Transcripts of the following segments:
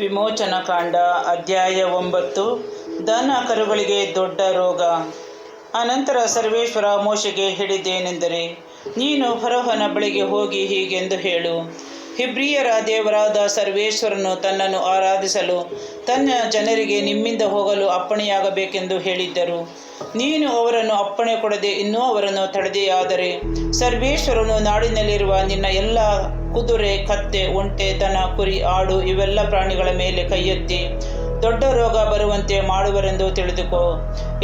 ವಿಮೋಚನಕಾಂಡ ಅಧ್ಯಾಯ 9. ದನ ಕರುಗಳಿಗೆ ದೊಡ್ಡ ರೋಗ. ಅನಂತರ ಸರ್ವೇಶ್ವರ ಮೋಶೆಗೆ ಹೇಳಿದ್ದೇನೆಂದರೆ, ನೀನು ಫರೋಹನ ಬಳಿಗೆ ಹೋಗಿ ಹೀಗೆಂದು ಹೇಳು, ಇಬ್ರಿಯರ ದೇವರಾದ ಸರ್ವೇಶ್ವರನು ತನ್ನನ್ನು ಆರಾಧಿಸಲು ತನ್ನ ಜನರಿಗೆ ನಿಮ್ಮಿಂದ ಹೋಗಲು ಅಪ್ಪಣೆಯಾಗಬೇಕೆಂದು ಹೇಳಿದ್ದರು. ನೀನು ಅವರನ್ನು ಅಪ್ಪಣೆ ಕೊಡದೆ ಇನ್ನೂ ಅವರನ್ನು ತಡೆದೆಯಾದರೆ ಸರ್ವೇಶ್ವರನು ನಾಡಿನಲ್ಲಿರುವ ನಿನ್ನ ಎಲ್ಲ ಕುದುರೆ, ಕತ್ತೆ, ಒಂಟೆ, ದನ, ಕುರಿ, ಆಡು ಇವೆಲ್ಲ ಪ್ರಾಣಿಗಳ ಮೇಲೆ ಕೈಯೆತ್ತಿ ದೊಡ್ಡ ರೋಗ ಬರುವಂತೆ ಮಾಡುವರೆಂದು ತಿಳಿದುಕೋ.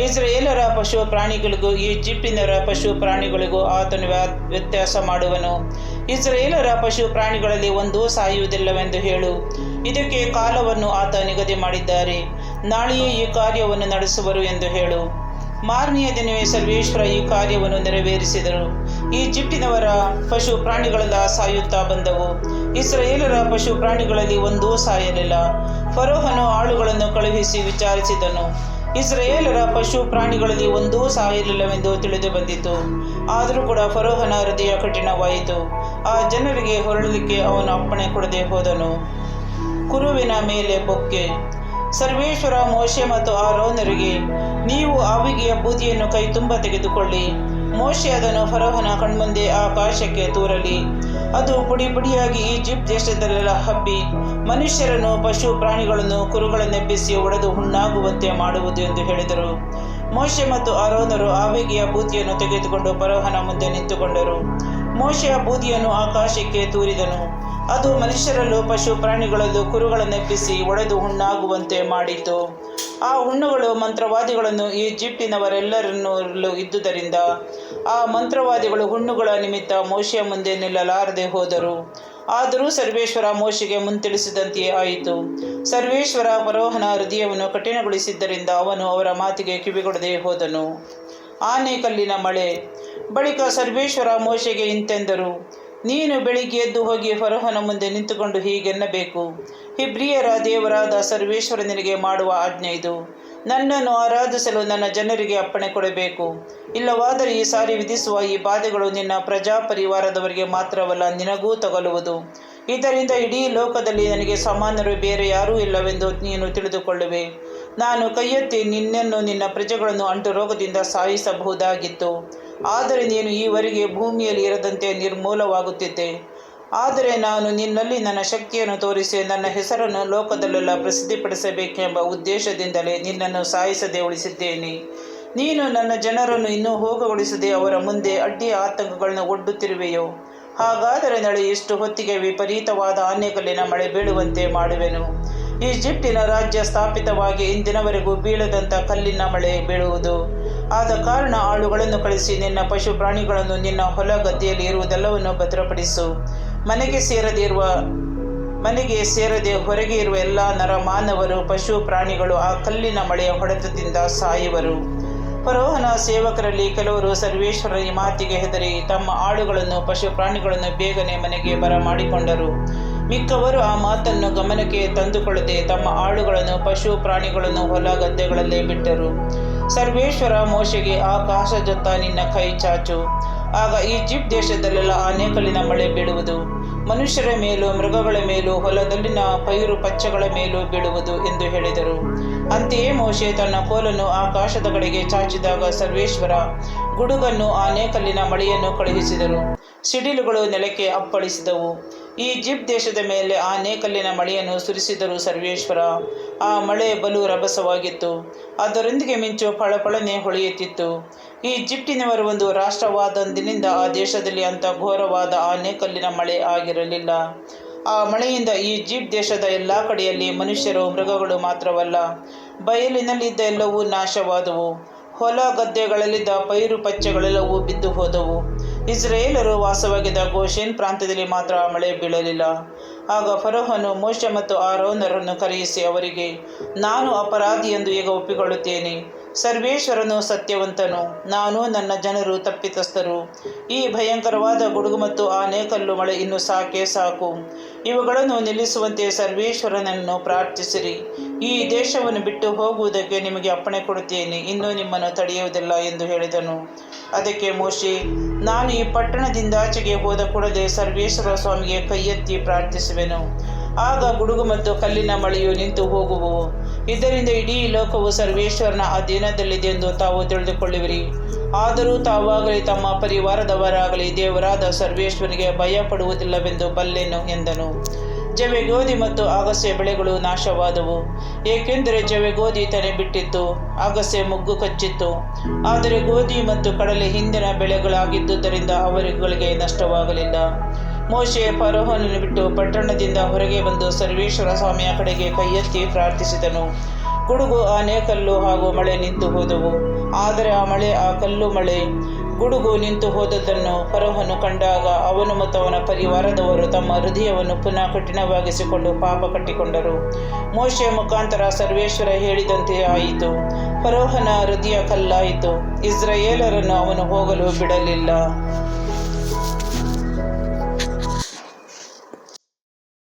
ಇಸ್ರಾಯೇಲರ ಪಶು ಪ್ರಾಣಿಗಳಿಗೂ ಈಜಿಪ್ಟಿನರ ಪಶು ಪ್ರಾಣಿಗಳಿಗೂ ಆತನು ವ್ಯತ್ಯಾಸ ಮಾಡುವನು. ಇಸ್ರಾಯೇಲರ ಪಶು ಪ್ರಾಣಿಗಳಲ್ಲಿ ಒಂದೂ ಸಾಯುವುದಿಲ್ಲವೆಂದು ಹೇಳು. ಇದಕ್ಕೆ ಕಾಲವನ್ನು ಆತ ನಿಗದಿ ಮಾಡಿದ್ದಾರೆ, ನಾಳೆಯೇ ಈ ಕಾರ್ಯವನ್ನು ನಡೆಸುವರು ಎಂದು ಹೇಳು. ಮಾರನೆಯ ದಿನವೇ ಸರ್ವೇಶ್ವರ ಈ ಕಾರ್ಯವನ್ನು ನೆರವೇರಿಸಿದರು. ಈಜಿಪ್ಟಿನವರ ಪಶು ಪ್ರಾಣಿಗಳೆಲ್ಲ ಸಾಯುತ್ತಾ ಬಂದವು, ಇಸ್ರಾಯೇಲರ ಪಶು ಪ್ರಾಣಿಗಳಲ್ಲಿ ಒಂದೂ ಸಾಯಲಿಲ್ಲ. ಫರೋಹನು ಆಳುಗಳನ್ನು ಕಳುಹಿಸಿ ವಿಚಾರಿಸಿದನು, ಇಸ್ರಾಯೇಲರ ಪಶು ಪ್ರಾಣಿಗಳಲ್ಲಿ ಒಂದೂ ಸಾಯಲಿಲ್ಲವೆಂದು ತಿಳಿದು ಬಂದಿತು. ಆದರೂ ಕೂಡ ಫರೋಹನ ಹೃದಯ ಕಠಿಣವಾಯಿತು. ಆ ಜನರಿಗೆ ಹೊರಡಲಿಕ್ಕೆ ಅವನು ಅಪ್ಪಣೆ ಕೊಡದೆ ಹೋದನು. ಕುರುವಿನ ಮೇಲೆ ಬೊಕ್ಕೆ. ಸರ್ವೇಶ್ವರ ಮೋಶೆ ಮತ್ತು ಆರೋನರಿಗೆ, ನೀವು ಆವಿಗೆಯ ಬೂದಿಯನ್ನು ಕೈ ತುಂಬ ತೆಗೆದುಕೊಳ್ಳಿ. ಮೋಶೆ ಅದನ್ನು ಫರೋಹನ ಕಣ್ಮುಂದೆ ಆಕಾಶಕ್ಕೆ ತೂರಲಿ. ಅದು ಪುಡಿ ಪುಡಿಯಾಗಿ ಈಜಿಪ್ಟ್ ದೇಶದಲ್ಲೆಲ್ಲ ಹಬ್ಬಿ ಮನುಷ್ಯರನ್ನು, ಪಶು ಪ್ರಾಣಿಗಳನ್ನು, ಕುರುಗಳನ್ನೆಬ್ಬಿಸಿ ಒಡೆದು ಹುಣ್ಣಾಗುವಂತೆ ಮಾಡುವುದು ಎಂದು ಹೇಳಿದರು. ಮೋಶೆ ಮತ್ತು ಆರೋನರು ಆವಿಗೆಯ ಬೂದಿಯನ್ನು ತೆಗೆದುಕೊಂಡು ಫರೋಹನ ಮುಂದೆ ನಿಂತುಕೊಂಡರು. ಮೋಶೆಯ ಬೂದಿಯನ್ನು ಆಕಾಶಕ್ಕೆ ತೂರಿದನು. ಅದು ಮನುಷ್ಯರಲ್ಲೂ ಪಶು ಪ್ರಾಣಿಗಳಲ್ಲೂ ಕುರುಗಳನ್ನೆಬ್ಬಿಸಿ ಒಡೆದು ಹುಣ್ಣಾಗುವಂತೆ ಮಾಡಿತು. ಆ ಹುಣ್ಣುಗಳು ಮಂತ್ರವಾದಿಗಳನ್ನು ಈಜಿಪ್ಟಿನವರೆಲ್ಲರನ್ನೂ ಇದ್ದುದರಿಂದ ಆ ಮಂತ್ರವಾದಿಗಳು ಹುಣ್ಣುಗಳ ನಿಮಿತ್ತ ಮೋಶೆಯ ಮುಂದೆ ನಿಲ್ಲಲಾರದೆ ಹೋದರು. ಆದರೂ ಸರ್ವೇಶ್ವರ ಮೋಶೆಗೆ ಮುಂತಿಳಿಸಿದಂತೆಯೇ ಆಯಿತು. ಸರ್ವೇಶ್ವರ ಫರೋಹನ ಹೃದಯವನ್ನು ಕಠಿಣಗೊಳಿಸಿದ್ದರಿಂದ ಅವನು ಅವರ ಮಾತಿಗೆ ಕಿವಿಗೊಡದೆ ಹೋದನು. ಆನೆಕಲ್ಲಿನ ಮಳೆ. ಬಳಿಕ ಸರ್ವೇಶ್ವರ ಮೋಶೆಗೆ ಇಂತೆಂದರು, ನೀನು ಬೆಳಿಗ್ಗೆ ಎದ್ದು ಹೋಗಿ ಫರೋಹನ ಮುಂದೆ ನಿಂತುಕೊಂಡು ಹೀಗೆನ್ನಬೇಕು, ಇಬ್ರಿಯರ ದೇವರಾದ ಸರ್ವೇಶ್ವರನಿಗೆ ಮಾಡುವ ಆಜ್ಞೆ ಇದು, ನನ್ನನ್ನು ಆರಾಧಿಸಲು ನನ್ನ ಜನರಿಗೆ ಅಪ್ಪಣೆ ಕೊಡಬೇಕು. ಇಲ್ಲವಾದರೆ ಈ ಸಾರಿ ವಿಧಿಸುವ ಈ ಬಾಧೆಗಳು ನಿನ್ನ ಪ್ರಜಾ ಪರಿವಾರದವರಿಗೆ ಮಾತ್ರವಲ್ಲ, ನಿನಗೂ ತಗಲುವುದು. ಇದರಿಂದ ಇಡೀ ಲೋಕದಲ್ಲಿ ನನಗೆ ಸಮಾನರು ಬೇರೆ ಯಾರೂ ಇಲ್ಲವೆಂದು ನೀನು ತಿಳಿದುಕೊಳ್ಳುವೆ. ನಾನು ಕೈಯೆತ್ತಿ ನಿನ್ನನ್ನು, ನಿನ್ನ ಪ್ರಜೆಗಳನ್ನು ಅಂಟು ರೋಗದಿಂದ ಸಾಯಿಸಬಹುದಾಗಿತ್ತು, ಆದರೆ ನೀನು ಈವರೆಗೆ ಭೂಮಿಯಲ್ಲಿ ಇರದಂತೆ ನಿರ್ಮೂಲವಾಗುತ್ತಿದ್ದೆ. ಆದರೆ ನಾನು ನಿನ್ನಲ್ಲಿ ನನ್ನ ಶಕ್ತಿಯನ್ನು ತೋರಿಸಿ ನನ್ನ ಹೆಸರನ್ನು ಲೋಕದಲ್ಲೆಲ್ಲ ಪ್ರಸಿದ್ಧಿಪಡಿಸಬೇಕೆಂಬ ಉದ್ದೇಶದಿಂದಲೇ ನಿನ್ನನ್ನು ಸಾಯಿಸದೆ ಉಳಿಸಿದ್ದೇನೆ. ನೀನು ನನ್ನ ಜನರನ್ನು ಇನ್ನೂ ಹೋಗಗೊಳಿಸದೆ ಅವರ ಮುಂದೆ ಅಡ್ಡಿ ಆತಂಕಗಳನ್ನು ಒಡ್ಡುತ್ತಿರುವೆಯೋ? ಹಾಗಾದರೆ ನಾಳೆ ಇಷ್ಟು ಹೊತ್ತಿಗೆ ವಿಪರೀತವಾದ ಆನೆಕಲ್ಲಿನ ಮಳೆ ಬೀಳುವಂತೆ ಮಾಡುವೆನು. ಈಜಿಪ್ಟಿನ ರಾಜ್ಯ ಸ್ಥಾಪಿತವಾಗಿ ಇಂದಿನವರೆಗೂ ಬೀಳದಂಥ ಕಲ್ಲಿನ ಮಳೆ ಬೀಳುವುದು. ಆದ ಕಾರಣ ಆಳುಗಳನ್ನು ಕಳಿಸಿ ನಿನ್ನ ಪಶು ಪ್ರಾಣಿಗಳನ್ನು ನಿನ್ನ ಹೊಲ ಗದ್ದೆಯಲ್ಲಿ ಇರುವುದೆಲ್ಲವನ್ನು ಭದ್ರಪಡಿಸು. ಮನೆಗೆ ಸೇರದೆ ಹೊರಗೆ ಇರುವ ಎಲ್ಲ ನರಮಾನವರು, ಪಶು ಪ್ರಾಣಿಗಳು ಆ ಕಲ್ಲಿನ ಮಳೆಯ ಹೊಡೆತದಿಂದ ಸಾಯುವರು. ಫರೋಹನ ಸೇವಕರಲ್ಲಿ ಕೆಲವರು ಸರ್ವೇಶ್ವರನ ಈ ಮಾತಿಗೆ ಹೆದರಿ ತಮ್ಮ ಆಳುಗಳನ್ನು, ಪಶು ಪ್ರಾಣಿಗಳನ್ನು ಬೇಗನೆ ಮನೆಗೆ ಬರಮಾಡಿಕೊಂಡರು. ಮಿಕ್ಕವರು ಆ ಮಾತನ್ನು ಗಮನಕ್ಕೆ ತಂದುಕೊಳ್ಳದೆ ತಮ್ಮ ಆಳುಗಳನ್ನು, ಪಶು ಪ್ರಾಣಿಗಳನ್ನು ಹೊಲ ಗದ್ದೆಗಳಲ್ಲೇ ಬಿಟ್ಟರು. ಸರ್ವೇಶ್ವರ ಮೋಶೆಗೆ, ಆಕಾಶದತ್ತ ನಿನ್ನ ಕೈ ಚಾಚು, ಆಗ ಈಜಿಪ್ಟ್ ದೇಶದಲ್ಲೆಲ್ಲ ಆನೆಕಲ್ಲಿನ ಮಳೆ ಬೀಳುವುದು, ಮನುಷ್ಯರ ಮೇಲೂ ಮೃಗಗಳ ಮೇಲೂ ಹೊಲದಲ್ಲಿನ ಪೈರು ಪಚ್ಚಗಳ ಮೇಲೂ ಬೀಳುವುದು ಎಂದು ಹೇಳಿದರು. ಅಂತೆಯೇ ಮೋಶೆ ತನ್ನ ಕೋಲನ್ನು ಆಕಾಶದ ಕಡೆಗೆ ಚಾಚಿದಾಗ ಸರ್ವೇಶ್ವರ ಗುಡುಗನ್ನು, ಆನೆಕಲ್ಲಿನ ಮಳೆಯನ್ನು ಕಳುಹಿಸಿದರು. ಸಿಡಿಲುಗಳು ನೆಲಕ್ಕೆ ಅಪ್ಪಳಿಸಿದವು. ಈಜಿಪ್ಟ್ ದೇಶದ ಮೇಲೆ ಆನೆಕಲ್ಲಿನ ಮಳೆಯನ್ನು ಸುರಿಸಿದರು ಸರ್ವೇಶ್ವರ. ಆ ಮಳೆ ಬಲು ರಭಸವಾಗಿತ್ತು, ಅದರೊಂದಿಗೆ ಮಿಂಚು ಫಳಫಳನೆ ಹೊಳೆಯುತ್ತಿತ್ತು. ಈಜಿಪ್ಟಿನವರು ಒಂದು ರಾಷ್ಟ್ರವಾದಂದಿನಿಂದ ಆ ದೇಶದಲ್ಲಿ ಅಂಥ ಘೋರವಾದ ಆನೆಕಲ್ಲಿನ ಮಳೆ ಆಗಿರಲಿಲ್ಲ. ಆ ಮಳೆಯಿಂದ ಈಜಿಪ್ಟ್ ದೇಶದ ಎಲ್ಲ ಕಡೆಯಲ್ಲಿ ಮನುಷ್ಯರು, ಮೃಗಗಳು ಮಾತ್ರವಲ್ಲ, ಬಯಲಿನಲ್ಲಿದ್ದ ಎಲ್ಲವೂ ನಾಶವಾದವು. ಹೊಲ ಗದ್ದೆಗಳಲ್ಲಿದ್ದ ಪೈರು ಪಚ್ಚೆಗಳೆಲ್ಲವೂ ಬಿದ್ದು ಹೋದವು. ಇಸ್ರಾಯೇಲರು ವಾಸವಾಗಿದ್ದ ಗೋಷೆನ್ ಪ್ರಾಂತ್ಯದಲ್ಲಿ ಮಾತ್ರ ಮಳೆ ಬೀಳಲಿಲ್ಲ. ಆಗ ಫರೋಹನು ಮೋಶೆ ಮತ್ತು ಆರೋನರನ್ನು ಕರೆಯಿಸಿ ಅವರಿಗೆ, ನಾನು ಅಪರಾಧಿ ಎಂದು ಈಗ ಒಪ್ಪಿಕೊಳ್ಳುತ್ತೇನೆ. ಸರ್ವೇಶ್ವರನು ಸತ್ಯವಂತನು, ನಾನು ನನ್ನ ಜನರು ತಪ್ಪಿತಸ್ಥರು. ಈ ಭಯಂಕರವಾದ ಗುಡುಗು ಮತ್ತು ಆನೆಕಲ್ಲು ಮಳೆ ಇನ್ನು ಸಾಕೇ ಸಾಕು. ಇವುಗಳನ್ನು ನಿಲ್ಲಿಸುವಂತೆ ಸರ್ವೇಶ್ವರನನ್ನು ಪ್ರಾರ್ಥಿಸಿರಿ. ಈ ದೇಶವನ್ನು ಬಿಟ್ಟು ಹೋಗುವುದಕ್ಕೆ ನಿಮಗೆ ಅಪ್ಪಣೆ ಕೊಡುತ್ತೇನೆ, ಇನ್ನೂ ನಿಮ್ಮನ್ನು ತಡೆಯುವುದಿಲ್ಲ ಎಂದು ಹೇಳಿದನು. ಅದಕ್ಕೆ ಮೋಶೆ, ನಾನು ಈ ಪಟ್ಟಣದಿಂದಾಚೆಗೆ ಹೋದ ಕೂಡಲೇ ಸರ್ವೇಶ್ವರ ಸ್ವಾಮಿಗೆ ಕೈಯೆತ್ತಿ ಪ್ರಾರ್ಥಿಸುವೆನು. ಆಗ ಗುಡುಗು ಮತ್ತು ಕಲ್ಲಿನ ಮಳೆಯು ನಿಂತು ಹೋಗುವು. ಇದರಿಂದ ಇಡೀ ಲೋಕವು ಸರ್ವೇಶ್ವರನ ಅಧೀನದಲ್ಲಿದೆಯೆಂದು ತಾವು ತಿಳಿದುಕೊಳ್ಳುವಿರಿ. ಆದರೂ ತಾವಾಗಲಿ ತಮ್ಮ ಪರಿವಾರದವರಾಗಲಿ ದೇವರಾದ ಸರ್ವೇಶ್ವರನಿಗೆ ಭಯಪಡುವುದಿಲ್ಲವೆಂದು ಬಲ್ಲೆನು ಎಂದನು. ಜವೆಗೋಧಿ ಮತ್ತು ಅಗಸೆ ಬೆಳೆಗಳು ನಾಶವಾದವು, ಏಕೆಂದರೆ ಜವೆಗೋಧಿ ತೆನೆ ಬಿಟ್ಟಿತ್ತು, ಅಗಸೆ ಮೊಗ್ಗು ಕಚ್ಚಿತ್ತು. ಆದರೆ ಗೋಧಿ ಮತ್ತು ಕಡಲೆ ಹಿಂದಿನ ಬೆಳೆಗಳಾಗಿದ್ದುದರಿಂದ ಅವರುಗಳಿಗೆ ನಷ್ಟವಾಗಲಿಲ್ಲ. ಮೋಶೆ ಫರೋಹನನ್ನು ಬಿಟ್ಟು ಪಟ್ಟಣದಿಂದ ಹೊರಗೆ ಬಂದು ಸರ್ವೇಶ್ವರ ಸ್ವಾಮಿಯ ಕಡೆಗೆ ಕೈಯೆತ್ತಿ ಪ್ರಾರ್ಥಿಸಿದನು. ಗುಡುಗು, ಆನೆ ಕಲ್ಲು ಹಾಗೂ ಮಳೆ ನಿಂತು ಹೋದವು. ಆದರೆ ಆ ಕಲ್ಲು ಮಳೆ ಗುಡುಗು ನಿಂತು ಹೋದದ್ದನ್ನು ಫರೋಹನು ಕಂಡಾಗ ಅವನು ಮತ್ತು ಅವನ ಪರಿವಾರದವರು ತಮ್ಮ ಹೃದಯವನ್ನು ಪುನಃ ಕಠಿಣವಾಗಿಸಿಕೊಂಡು ಪಾಪ ಕಟ್ಟಿಕೊಂಡರು. ಮೋಶೆಯ ಮುಖಾಂತರ ಸರ್ವೇಶ್ವರ ಹೇಳಿದಂತೆ ಆಯಿತು. ಫರೋಹನ ಹೃದಯ ಕಲ್ಲಾಯಿತು, ಇಸ್ರಾಯೇಲರನ್ನು ಅವನು ಹೋಗಲು ಬಿಡಲಿಲ್ಲ.